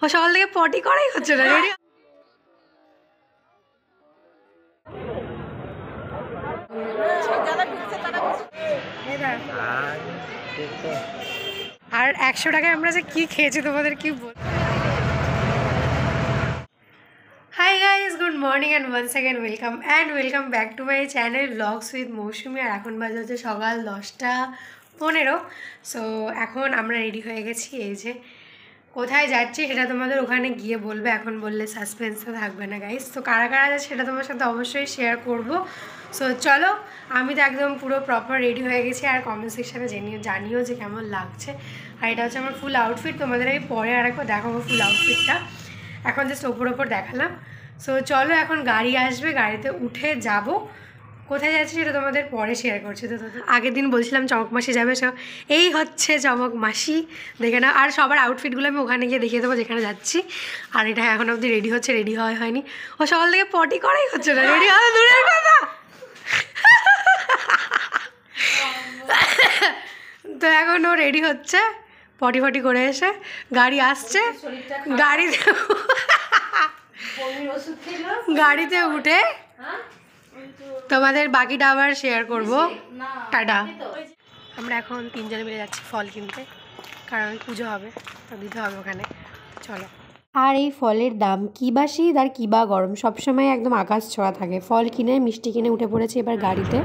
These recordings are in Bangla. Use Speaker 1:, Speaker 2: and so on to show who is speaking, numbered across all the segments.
Speaker 1: ও সকাল থেকে পটি করাই হচ্ছে না রেডি। আর 100 টাকায় আমরা যে কি খেয়েছি তোমাদের কি বল। Hi guys, good morning and once second welcome back to my channel blogs with Mousumi. আর এখন বাজে হচ্ছে সকাল 10:15। সো এখন আমরা রেডি হয়ে গেছি। এই যে কোথায় যাচ্ছি সেটা তোমাদের ওখানে গিয়ে বলবে, এখন বললে সাসপেন্সটা থাকবে না গাইজ। তো কারা কারা যাচ্ছে সেটা তোমার সাথে অবশ্যই শেয়ার করব। সো চলো, আমি তো একদম পুরো প্রপার রেডি হয়ে গেছি। আর কমেন্ট সেকশানে জানিও যে কেমন লাগছে। আর এটা হচ্ছে আমার ফুল আউটফিট, তোমাদের আমি পরে আরেকবার দেখাবো ফুল আউটফিটটা, এখন জাস্ট ওপর দেখালাম। সো চলো, এখন গাড়ি আসবে, গাড়িতে উঠে যাব। কোথায় যাচ্ছি সেটা তোমাদের পরে শেয়ার করছি। তো আগের দিন বলছিলাম চমক মাসি যাবে, সব এই হচ্ছে চমক মাসি, দেখে না। আর সবার আউটফিটগুলো আমি ওখানে গিয়ে দেখিয়ে দেবো যেখানে যাচ্ছি। আর এটা এখন অবধি রেডি হচ্ছে, রেডি হয়নি। ও সকাল থেকে পটি করাই হচ্ছে না, রেডি হওয়া দূরের কথা। তো এখন ও রেডি হচ্ছে, পটি করে এসে গাড়ি আসছে, গাড়িতে উঠে তোমাদের বাকিটা আবার শেয়ার করব। টাটা। আমরা এখন 3 জনে মিলে যাচ্ছি ফল কিনতে, কারণ পুজো হবে তো দিতে হবে ওখানে। চলো। আর এই ফলের দাম কি বা শীত আর কি বা গরম, সবসময় একদম আকাশ ছোঁয়া থাকে। ফল কিনে মিষ্টি কিনে উঠে পড়েছি এবার গাড়িতে।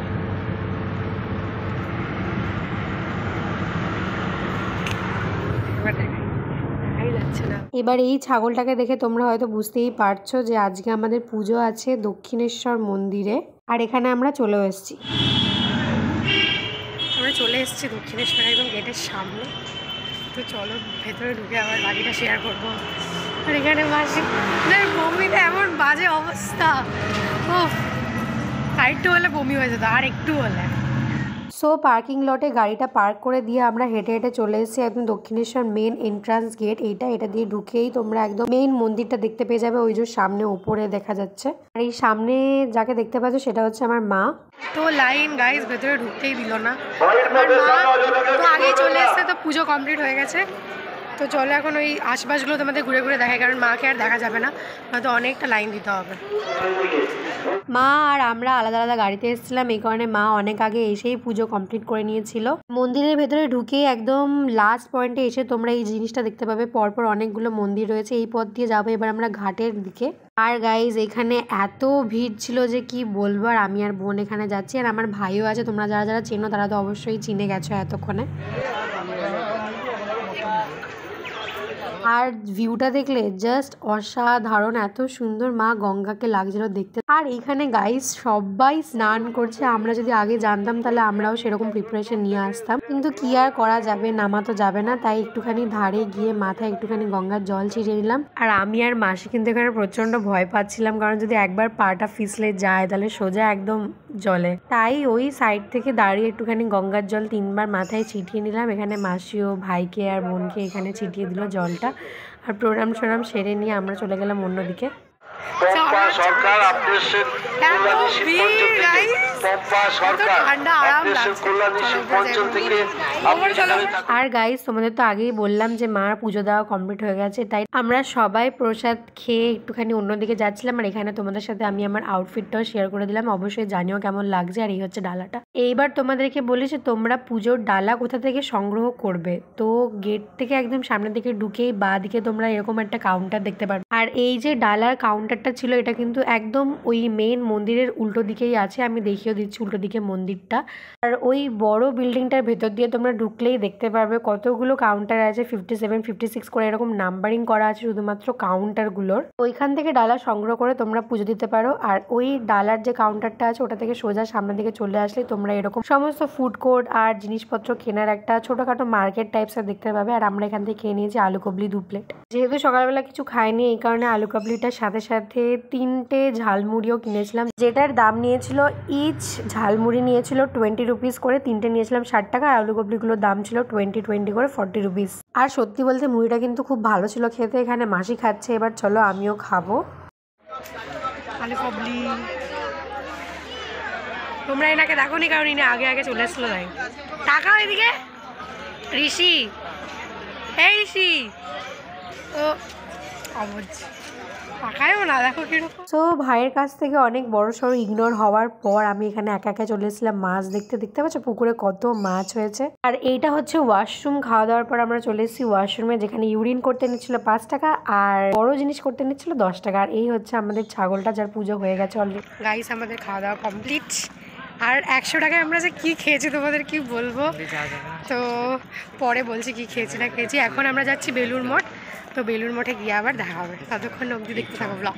Speaker 1: এবার এই ছাগলটাকে দেখে তোমরা হয়তো বুঝতেই পারছো যে আজকে আমাদের পুজো আছে দক্ষিণেশ্বর মন্দিরে। আর এখানে আমরা চলে এসেছি দক্ষিণেশ্বর একদম গেটের সামনে। তো চলো ভেতরে ঢুকে আবার বাকিটা শেয়ার করবো। আর এখানে মাসি বমিতে এমন বাজে অবস্থা, ও আর একটু হলে বমি হয়ে যেত, আর একটু হলে। সো পার্কিং লটে গাড়িটা পার্ক করে দিয়ে আমরা হেঁটে হেঁটে চলে এসেছি একদম দক্ষিণেশ্বর মেন এন্ট্রান্স গেট। এটা দিয়ে ঢুকেই তোমরা একদম মেইন মন্দিরটা দেখতে পেয়ে যাবে, ওই যে সামনে উপরে দেখা যাচ্ছে। আর এই সামনে যাকে দেখতে পাচ্ছ সেটা হচ্ছে আমার মা। তো লাইন গাইজ, ভেতরে ঢুকতেই দিল না। আমার মা তো আগেই চলে এসছে, তো পুজো কমপ্লিট হয়ে গেছে। তো চলো এখন ওই আশপাশগুলো তোমাদের ঘুরে ঘুরে দেখায়, কারণ মাকে আর দেখা যাবে না, হয়তো অনেকটা লাইন দিতে হবে। মা আর আমরা আলাদা আলাদা গাড়িতে এসেছিলাম, এই কারণে মা অনেক আগে এসেই পুজো কমপ্লিট করে নিয়েছিল। মন্দিরের ভেতরে ঢুকে একদম লাস্ট পয়েন্টে এসে তোমরা এই জিনিসটা দেখতে পাবে, পরপর অনেকগুলো মন্দির রয়েছে। এই পথ দিয়ে যাবো এবার আমরা ঘাটের দিকে। আর গাইজ এখানে এত ভিড় ছিল যে কি বলবো। আর আমি আর বোন এখানে যাচ্ছি, আর আমার ভাইও আছে। তোমরা যারা যারা চেনো তারা তো অবশ্যই চিনে গেছো এতক্ষণে। আর ভিউটা দেখলে জাস্ট অসাধারণ, এত সুন্দর মা গঙ্গাকে লাগছিল দেখতে। আর এখানে গাইস সবাই স্নান করছে, আমরা যদি আগে জানতাম তাহলে আমরাও সেরকম প্রিপারেশন নিয়ে আসতাম, কিন্তু কি আর করা যাবে, নামা তো যাবে না। তাই একটুখানি ধারে গিয়ে মাথায় একটুখানি গঙ্গার জল ছিটিয়ে নিলাম। আর আমি আর মাসি কিন্তু এখানে প্রচন্ড ভয় পাচ্ছিলাম, কারণ যদি একবার পাটা ফিসলে যায় তাহলে সোজা একদম জলে। তাই ওই সাইড থেকে দাঁড়িয়ে একটুখানি গঙ্গার জল 3বার মাথায় ছিটিয়ে নিলাম। এখানে মাসিও ভাইকে আর বোনকে এখানে ছিটিয়ে দিল জলটা। আর প্রণাম সেরে নিয়ে আমরা চলে গেলাম অন্যদিকে। আর গাইস তোমাদের তো আগেই বললাম যে মার পুজো দেওয়া কমপ্লিট হয়ে গেছে, তাই আমরা সবাই প্রসাদ খেয়ে একটুখানি অন্যদিকে যাচ্ছিলাম। আর এখানে তোমাদের সাথে আমি আমার আউটফিটটাও শেয়ার করে দিলাম, অবশ্যই জানিও কেমন লাগছে। আর এই হচ্ছে ডালাটা। এইবার তোমাদেরকে বলি যে তোমরা পুজোর ডালা কোথা থেকে সংগ্রহ করবে। তো গেট থেকে একদম সামনের দিকে ঢুকেই বাঁ দিকে তোমরা এরকম একটা কাউন্টার দেখতে পারবে। আর এই যে ডালার কাউন্টারটা ছিল এটা কিন্তু একদম ওই মেইন মন্দিরের উল্টো দিকেই আছে, আমি দেখিয়ে দিচ্ছি উল্টো দিকে মন্দিরটা। আর ওই বড় বিল্ডিংটার ভেতর দিয়ে তোমরা ঢুকলেই দেখতে পারবে কতগুলো কাউন্টার আছে, 57, 56 করে এরকম নাম্বারিং করা আছে শুধুমাত্র কাউন্টারগুলোর। ওইখান থেকে ডালা সংগ্রহ করে তোমরা পুজো দিতে পারো। আর ওই ডালার যে কাউন্টারটা আছে ওটা থেকে সোজা সামনের দিকে চলে আসলে তোমরা এরকম সমস্ত ফুড কোর্ট আর জিনিসপত্র কেনার একটা ছোটখাটো মার্কেট টাইপসের দেখতে পাবে। আর আমরা এখান থেকে খেয়ে নিয়েছি আলু কাবলি 2 প্লেট। যেহেতু সকালবেলা কিছু খাইনি এই কারণে আলু কাবলিটার সাথে সাথে 3টে ঝালমুড়িও কিনেছিলাম, যেটার দাম নিয়েছিল ইচ ঝালমুড়ি নিয়েছিল 20 রুপিস করে, 3টে নিয়েছিলাম 60 টাকা। আর আলু কাবলিগুলোর দাম ছিল 20 করে 40 রুপিস। আর সত্যি বলতে মুড়িটা কিন্তু খুব ভালো ছিল খেতে। এখানে মাসি খাচ্ছে, এবার চলো আমিও খাবো আলু কাবলি। তোমরা এনাকে দেখো নি, কারণ ইনি আগে চলে আসলো। তাই টাকা এদিকে ঋষি, এই ঋষি, ও তো ভাইয়ের কাছ থেকে অনেক বড় সড়ো ইগনোর হওয়ার পর আমি এখানে একা একা চলে এসেছিলাম মাছ দেখতে পাচ্ছ পুকুরে কত মাছ হয়েছে। আর এইটা হচ্ছে ওয়াশরুম। খাওয়া দাওয়ার পর আমরা চলে এসেছি ওয়াশরুমে, যেখানে ইউরিন করতে নিচ্ছিল 5 টাকা আর বড় জিনিস করতে নিচ্ছিল 10 টাকা। আর এই হচ্ছে আমাদের ছাগলটা, যার পুজো হয়ে গেছে অলরেডি। গাইস আমাদের খাওয়া দাওয়া কমপ্লিট। আর 100 টাকায় আমরা যে কি খেয়েছি তোমাদের কি বলবো, তো পরে বলছি কি খেয়েছি না খেয়েছি। এখন আমরা যাচ্ছি বেলুড় মঠ, তো বেলুড় মঠে গিয়ে আবার দেখা হবে, ততক্ষণ অবধি দেখতে থাকো ব্লগ।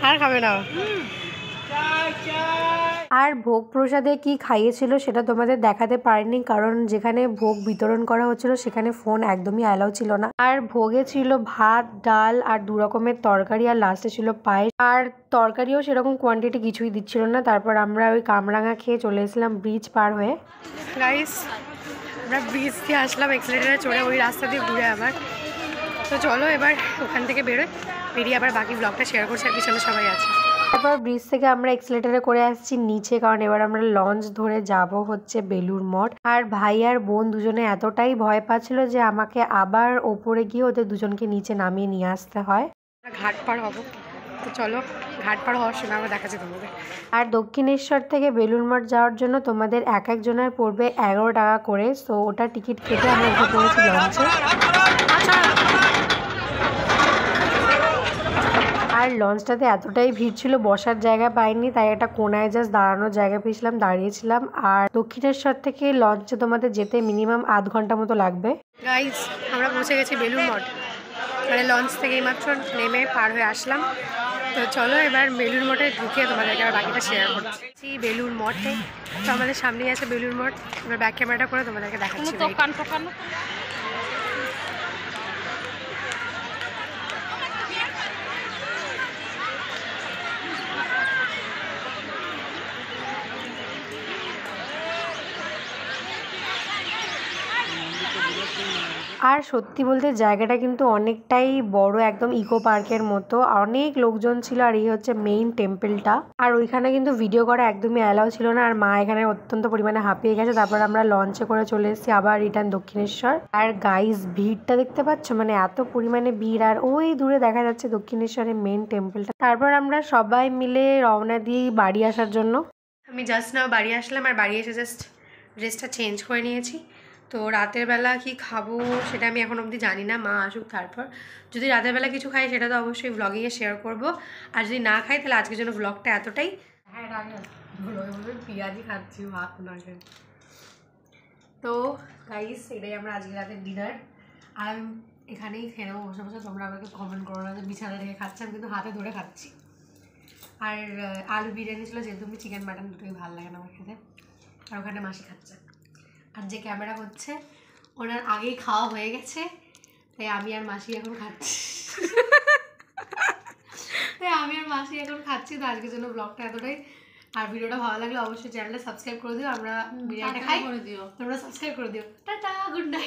Speaker 1: আর খাবে না। আর ভোগ প্রসাদে কি খাইয়েছিল সেটা তোমাদের দেখাতে পারিনি, কারণ যেখানে ভোগ বিতরণ করা হচ্ছিল সেখানে ফোন একদমই অ্যালাউ ছিল না। আর ভোগে ছিল ভাত, ডাল আর 2 রকমের তরকারি, আর লাস্টে ছিল পায়েস। আর তরকারিও সেরকম কোয়ান্টিটি কিছুই দিচ্ছিল না। তারপর আমরা ওই কামরাঙা খেয়ে চলে এসেছিলাম ব্রিজ পার হয়ে। গাইস আমরা ব্রিজ দিয়ে আসলাম এক্সেলেটারে চড়ে, ওই রাস্তা দিয়ে ঘুরে আবার। তো চলো এবার ওখান থেকে বেরিয়ে আবার বাকি ব্লগটা শেয়ার করছি, আর পিছনে সবাই আছে। তারপর ব্রিজ থেকে আমরা এক্সেলেটারে করে আসছি নিচে, কারণ এবার আমরা লঞ্চ ধরে যাব হচ্ছে বেলুড় মঠ। আর ভাই আর বোন দুজনে এতটাই ভয় পাচ্ছিল যে আমাকে আবার ওপরে গিয়ে ওদের দুজনকে নিচে নামিয়ে নিয়ে আসতে হয়। ঘাট পার হবো, তো চলো ঘাট পার হওয়ার সময় আমরা দেখাচ্ছি তোমাদের। আর দক্ষিণেশ্বর থেকে বেলুড় মঠ যাওয়ার জন্য তোমাদের এক একজনের পড়বে 11 টাকা করে। সো ওটা টিকিট কেটে আমরা উঠে পড়েছি লঞ্চে। আর লঞ্চটাতে এতটাই ভিড় ছিল বসার জায়গা পাইনি, তাই একটা কোনায় জাস্ট দাঁড়ানোর জায়গা পেয়েছিলাম, দাঁড়িয়েছিলাম। আর দক্ষিণেশ্বর থেকে লঞ্চে তোমাদের যেতে মিনিমাম আধ ঘন্টা মতো লাগবে। গাইস আমরা পৌঁছে গেছি বেলুড় মঠ, মানে লঞ্চ থেকে এইমাত্র নেমে পার হয়ে আসলাম। তো চলো এবার বেলুড় মঠে ঢুকে তোমাদেরকে আর বাকিটা শেয়ার করছি। বেলুড় মঠে তো আমাদের সামনেই আছে বেলুড় মঠ। এবার ব্যাক ক্যামেরাটা করে তোমাদেরকে দেখাচ্ছি। আর সত্যি বলতে জায়গাটা কিন্তু অনেকটাই বড়, একদম ইকো পার্কের মতো। অনেক লোকজন ছিল। আর এই হচ্ছে মেইন টেম্পলটা। আর ওইখানে কিন্তু ভিডিও করা একদমই অ্যালাউ ছিল না। আর মা এখানে অত্যন্ত পরিমাণে হাঁপিয়ে গেছে। তারপর আমরা লঞ্চে করে চলে এসেছি আবার রিটার্ন দক্ষিণেশ্বর। আর গাইস ভিড়টা দেখতে পাচ্ছ, মানে এত পরিমাণে ভিড়। আর ওই দূরে দেখা যাচ্ছে দক্ষিণেশ্বরের মেইন টেম্পলটা। তারপর আমরা সবাই মিলে রওনা দিই বাড়ি আসার জন্য। আমি জাস্ট নাও বাড়ি আসলাম, আর বাড়ি এসে জাস্ট ড্রেসটা চেঞ্জ করে নিয়েছি। তো রাতের বেলা কি খাবো সেটা আমি এখন অবধি জানি না, মা আসুক তারপর। যদি রাতের বেলা কিছু খাই সেটা তো অবশ্যই ব্লগিংয়ে শেয়ার করব। আর যদি না খাই তাহলে আজকের জন্য ব্লগটা এতটাই। হ্যাঁ পেঁয়াজি খাচ্ছি ভাত না খেয়ে। তো গাইস এটাই আমরা আজকে রাতের ডিনার। আর আমি এখানেই খেয়ে নেবো বসে বসে। তোমরা আমাকে কমেন্ট করো না যে বিছানা থেকে খাচ্ছি, আমি কিন্তু হাতে ধরে খাচ্ছি। আর আলু বিরিয়ানি ছিল, যেহেতু আমি চিকেন মাটন দুটোই ভালো লাগে না আমার খেতে। আর ওখানে মাসি খাচ্ছে। আর যে ক্যামেরা হচ্ছে ওনার আগেই খাওয়া হয়ে গেছে, তাই আমি আর মাসি এখন খাচ্ছি। তো আজকের জন্য ব্লগটা এতটাই। আর ভিডিওটা ভালো লাগলে অবশ্যই চ্যানেলটা সাবস্ক্রাইব করে দিও। আমরা বিরিয়ানিটা খাই, তোমরা সাবস্ক্রাইব করে দিও। Tata, good night.